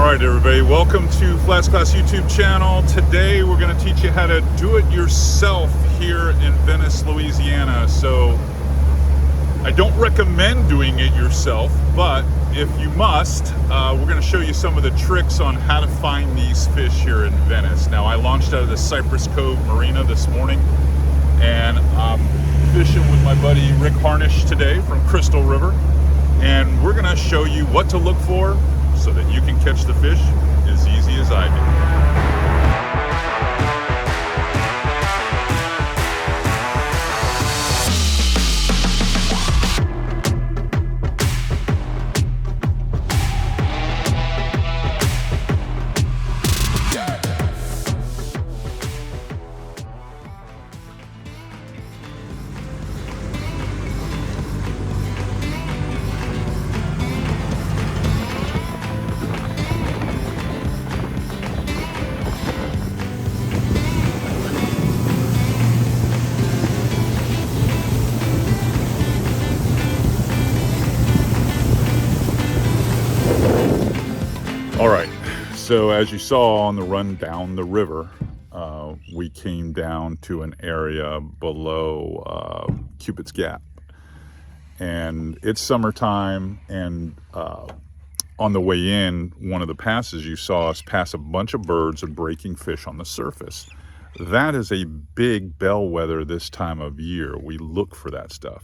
Alright everybody, welcome to FlatsClass YouTube channel. Today we're going to teach you how to do it yourself here in Venice, Louisiana. So I don't recommend doing it yourself, but if you must, we're going to show you some of the tricks on how to find these fish here in Venice. Now I launched out of the Cypress Cove Marina this morning, and I'm fishing with my buddy Rick Harnish today from Crystal River, and we're going to show you what to look for so that you can catch the fish as easy as I do. All right, so as you saw on the run down the river, we came down to an area below Cupid's Gap, and it's summertime, and on the way in, one of the passes, you saw us pass a bunch of birds and breaking fish on the surface. That is a big bellwether this time of year. We look for that stuff.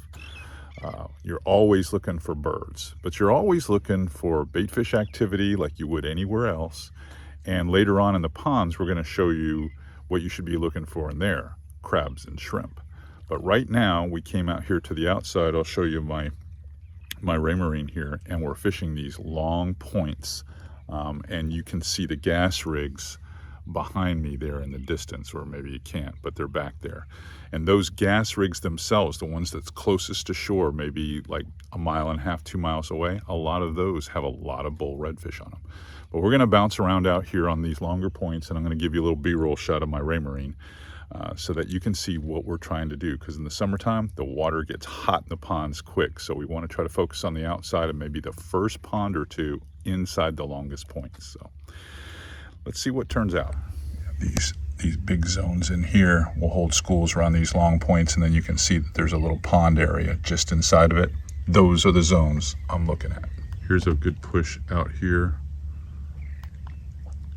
You're always looking for birds, but you're always looking for bait fish activity like you would anywhere else. And later on in the ponds, we're going to show you what you should be looking for in there, crabs and shrimp. But right now, we came out here to the outside. I'll show you my raymarine here, and we're fishing these long points. And you can see the gas rigs behind me there in the distance, or maybe you can't, but they're back there. And those gas rigs themselves, the ones that's closest to shore, maybe like 1.5 miles, 2 miles away, a lot of those have a lot of bull redfish on them. But we're going to bounce around out here on these longer points, and I'm going to give you a little B-roll shot of my raymarine so that you can see what we're trying to do, because in the summertime the water gets hot in the ponds quick, so we want to try to focus on the outside and maybe the first pond or two inside the longest points. So let's see what turns out. These big zones in here will hold schools around these long points, and then you can see that there's a little pond area just inside of it. Those are the zones I'm looking at. Here's a good push out here.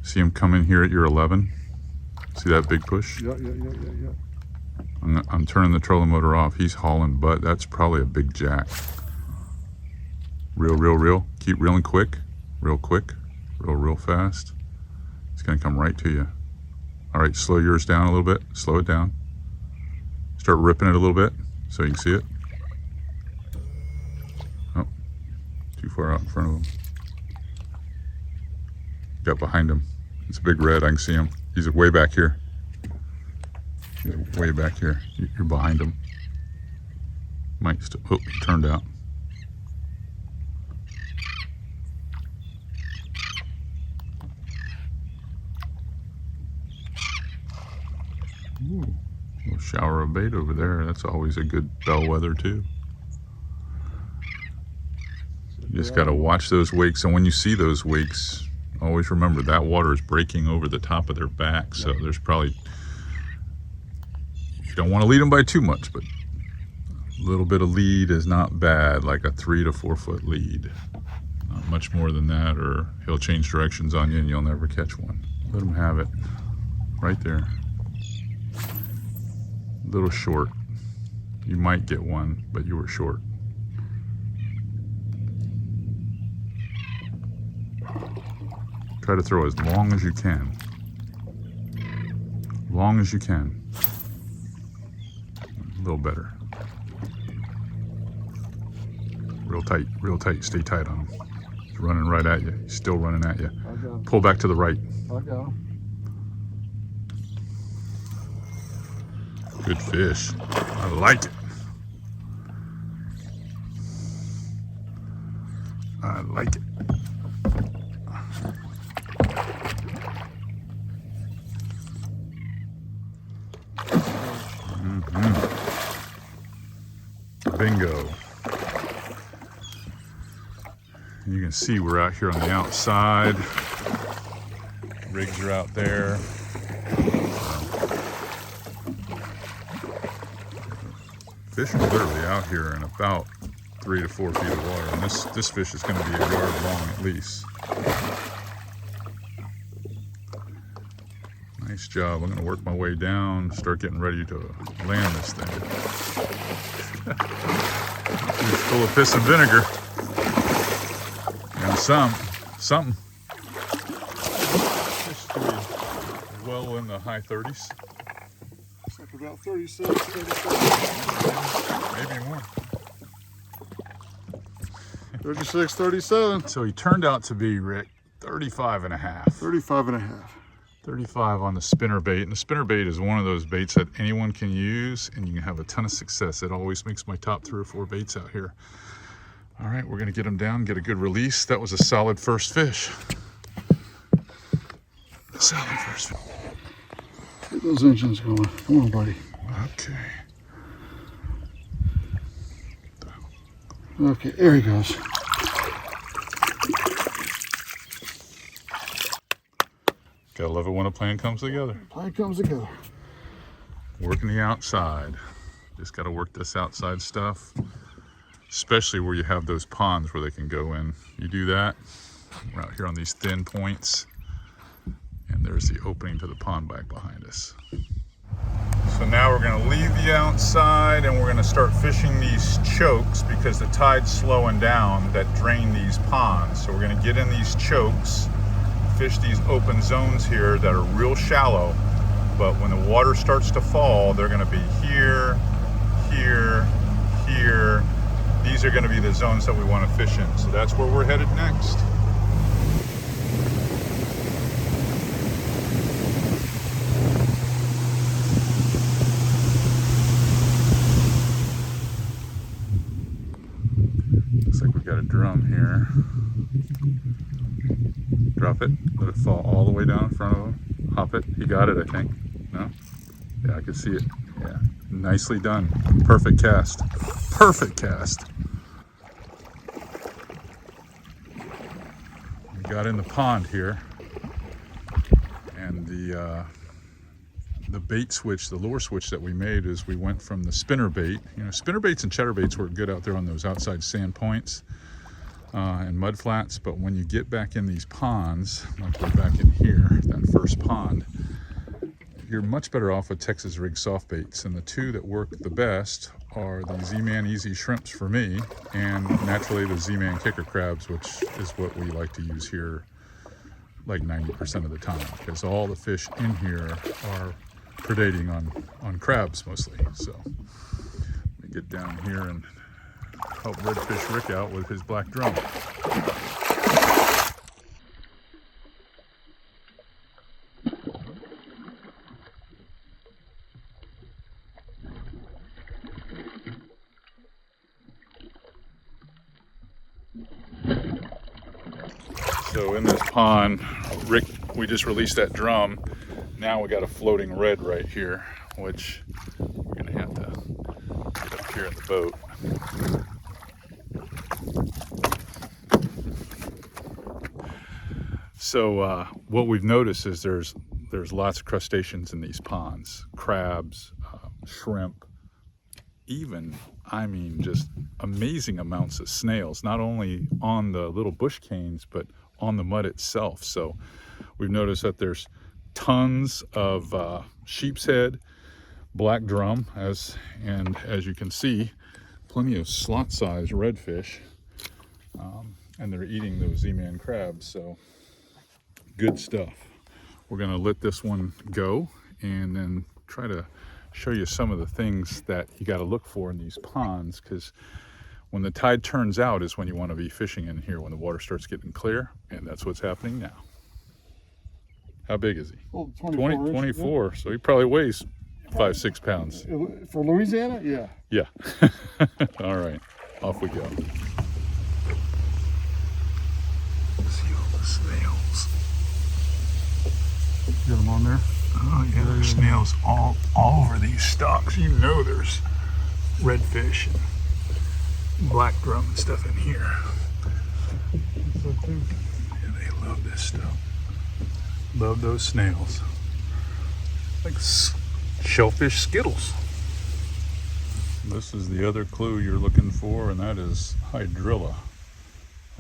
See him coming here at your 11? See that big push? Yeah. I'm turning the trolling motor off. He's hauling butt. That's probably a big jack. Reel. Keep reeling quick. Real quick. Real fast. It's gonna come right to you. All right, slow yours down a little bit. Slow it down. Start ripping it a little bit so you can see it. Oh, too far out in front of him. Got behind him. It's a big red, I can see him. He's way back here. He's way back here. You're behind him. Might still, oh, he turned out. Ooh, a little shower of bait over there. That's always a good bellwether too. You just got to watch those wakes, and when you see those wakes, always remember that water is breaking over the top of their back, so there's probably, you don't want to lead them by too much, but a little bit of lead is not bad, like a 3 to 4 foot lead. Not much more than that, or he'll change directions on you and you'll never catch one. Let him have it right there. A little short. You might get one, but you were short. Try to throw as long as you can. Long as you can. A little better. Real tight. Stay tight on him. He's running right at you. He's still running at you. Pull back to the right. I got him. Good fish. I like it. I like it. Bingo. You can see, we're out here on the outside. Rigs are out there. Fish are literally out here in about 3 to 4 feet of water, and this fish is going to be a yard long at least. Nice job. I'm going to work my way down, start getting ready to land this thing. It's full of piss and vinegar. And something. Fish could be well in the high 30s. It's like about 36, 37. Maybe more. 36, 37. So he turned out to be, Rick, 35 and a half. 35 and a half. 35 on the spinner bait, and the spinner bait is one of those baits that anyone can use and you can have a ton of success. It always makes my top 3 or 4 baits out here. All right, we're gonna get them down, get a good release. That was a solid first fish. A solid first fish. Get those engines going. Come on, buddy. Okay. Okay, there he goes. Gotta love it when a plan comes together. Plan comes together. Working the outside. Just gotta work this outside stuff, especially where you have those ponds where they can go in. You do that, we're out here on these thin points, and there's the opening to the pond back behind us. So now we're gonna leave the outside and we're gonna start fishing these chokes because the tide's slowing down that drain these ponds. So we're gonna get in these chokes, fish these open zones here that are real shallow, but when the water starts to fall, they're gonna be here, here, here. These are gonna be the zones that we wanna fish in. So that's where we're headed next. Looks like we got a drum here. Drop it, let it fall all the way down in front of him. Hop it, he got it, I think. No? Yeah, I can see it. Yeah, nicely done. Perfect cast. Perfect cast. We got in the pond here, and the bait switch, the lure switch that we made is we went from the spinner bait. You know, spinner baits and cheddar baits work good out there on those outside sand points and mud flats, but when you get back in these ponds, like we're back in here, that first pond, you're much better off with Texas rig soft baits, and the two that work the best are the Z-Man Easy shrimps for me, and naturally the Z-Man kicker crabs, which is what we like to use here like 90% of the time, because all the fish in here are predating on crabs mostly. So let me get down here and help Redfish Rick out with his black drum. So in this pond, Rick, we just released that drum. Now we got a floating red right here, which we're gonna have to get up here in the boat. So what we've noticed is there's lots of crustaceans in these ponds, crabs, shrimp, even, I mean, just amazing amounts of snails, not only on the little bush canes, but on the mud itself. So we've noticed that there's tons of sheep's head, black drum, and as you can see, plenty of slot-sized redfish, and they're eating those Z-Man crabs. So good stuff. We're gonna let this one go and then try to show you some of the things that you got to look for in these ponds, because when the tide turns out is when you want to be fishing in here, when the water starts getting clear, and that's what's happening now. How big is he? Well, 24. 24, so he probably weighs 5-6 pounds. For Louisiana, yeah. Yeah. All right, off we go. See all the snails. You got them on there? Oh yeah, there's snails all over these stalks. You know there's redfish and black drum and stuff in here. too. Yeah, they love this stuff. Love those snails. Like shellfish Skittles. This is the other clue you're looking for, and that is hydrilla.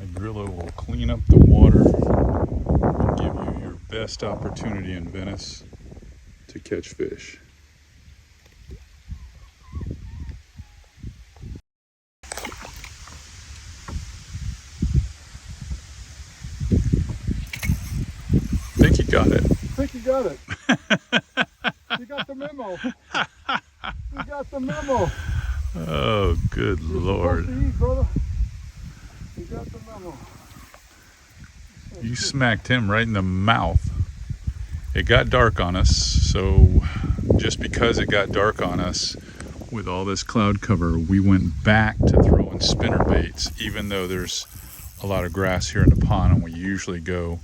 Hydrilla will clean up the water and give you your best opportunity in Venice to catch fish. I think you got it. I think you got it. You got the memo. You got the memo. Oh, good Lord. You're supposed to eat, brother. You got the memo. You smacked him right in the mouth. It got dark on us, so just because it got dark on us with all this cloud cover, we went back to throwing spinner baits, even though there's a lot of grass here in the pond, and we usually go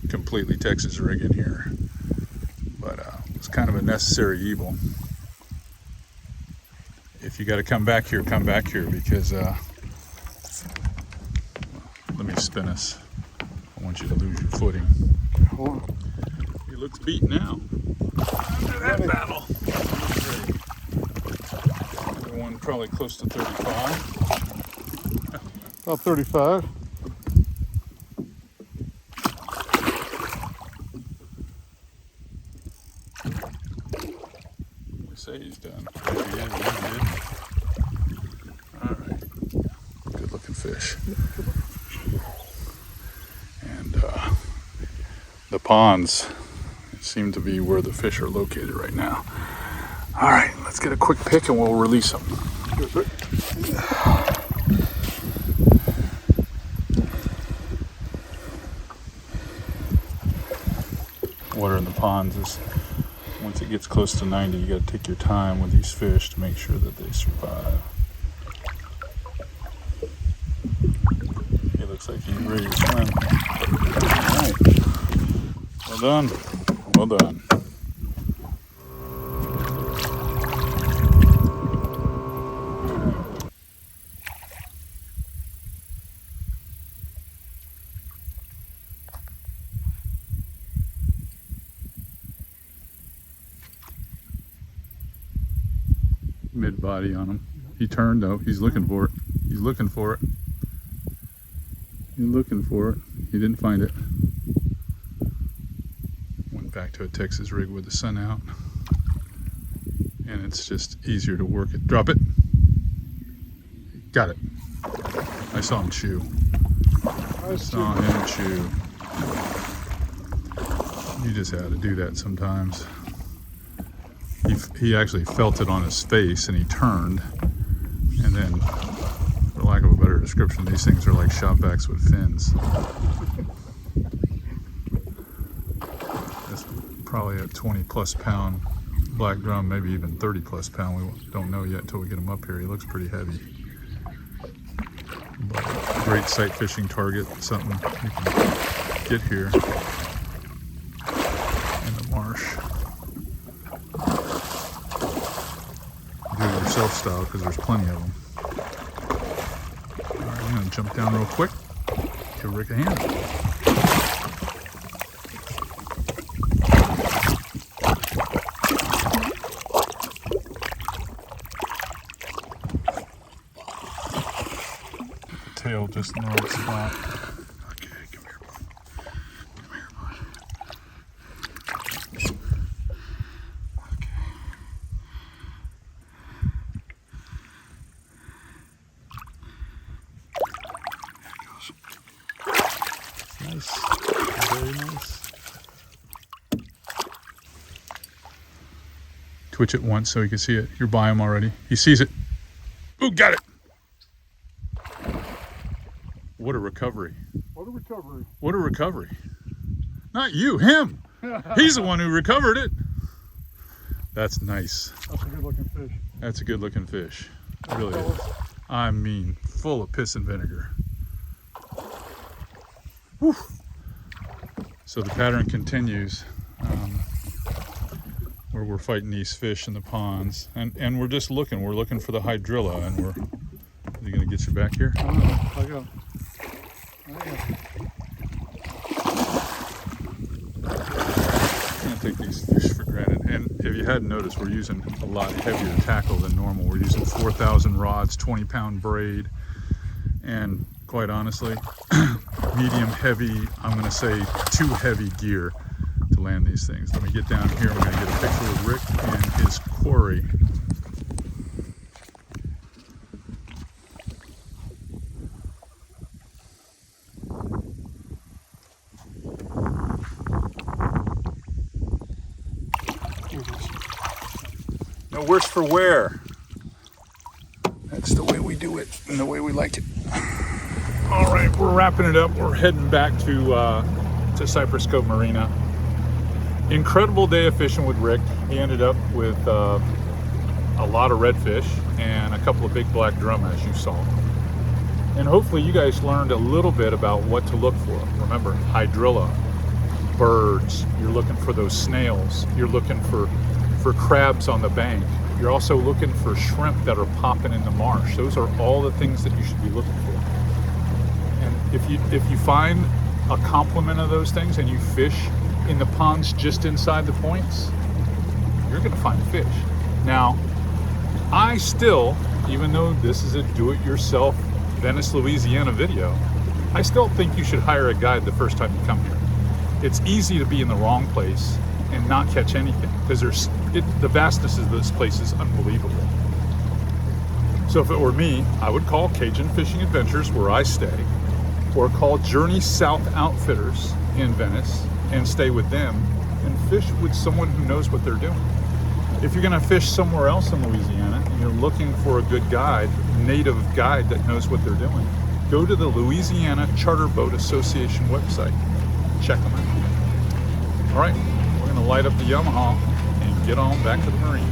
completely Texas rig in here. But it's kind of a necessary evil. If you got to come back here because let me spin us. I want you to lose your footing. Hold on. He looks beat now. After that battle. Another one probably close to 35. About 35. They say he's done. Maybe he is, maybe he isn't. All right. Good looking fish. And the ponds seem to be where the fish are located right now. All right, let's get a quick pick and we'll release them. Yes, sir. Water in the ponds is, once it gets close to 90, you got to take your time with these fish to make sure that they survive. He looks like he's ready to swim. All right. Well done. Well done. Mid body on him. He turned though. He's looking for it. He's looking for it. He's looking for it. He didn't find it. Went back to a Texas rig with the sun out. And it's just easier to work it. Drop it. Got it. I saw him chew. I saw him chew. You just had to do that sometimes. He actually felt it on his face and he turned, and then, for lack of a better description, these things are like shopbacks with fins. That's probably a 20+ pound black drum, maybe even 30+ pound. We don't know yet until we get him up here. He looks pretty heavy. But great sight fishing target, something you can get here in the marsh. Do-it-yourself style, because there's plenty of them. All right, I'm gonna jump down real quick. Give Rick a hand. Tail just in the right spot. Okay, come here, bud. Come here, bud. Okay. Nice. Very nice. Twitch it once so he can see it. You're by him already. He sees it. Ooh, got it. What a recovery. What a recovery. What a recovery. Not you, him. He's the one who recovered it. That's nice. That's a good looking fish. That's a good looking fish. It really is. I mean, full of piss and vinegar. Whew. So the pattern continues where we're fighting these fish in the ponds, and we're just looking. We're looking for the hydrilla, and we're. Is he gonna get you back here? I got. take these fish for granted. And if you hadn't noticed, we're using a lot heavier tackle than normal. We're using 4,000 rods, 20-pound braid, and quite honestly, medium heavy, I'm going to say too heavy gear to land these things. Let me get down here. We're going to get a picture of Rick and his quarry. No worse for wear. That's the way we do it and the way we like it. All right, we're wrapping it up. We're heading back to Cypress Cove Marina. Incredible day of fishing with Rick. He ended up with a lot of redfish and a couple of big black drum, as you saw. And hopefully you guys learned a little bit about what to look for. Remember, hydrilla, birds, you're looking for those snails, you're looking for crabs on the bank. You're also looking for shrimp that are popping in the marsh. Those are all the things that you should be looking for. And if you find a complement of those things and you fish in the ponds just inside the points, you're gonna find fish. Now, I still, even though this is a do-it-yourself Venice, Louisiana video, I still think you should hire a guide the first time you come here. It's easy to be in the wrong place and not catch anything because the vastness of this place is unbelievable. So if it were me, I would call Cajun Fishing Adventures where I stay, or call Journey South Outfitters in Venice and stay with them and fish with someone who knows what they're doing. If you're gonna fish somewhere else in Louisiana and you're looking for a good guide, native guide that knows what they're doing, go to the Louisiana Charter Boat Association website. Check them out. All right, we're gonna light up the Yamaha and get on back to the marina.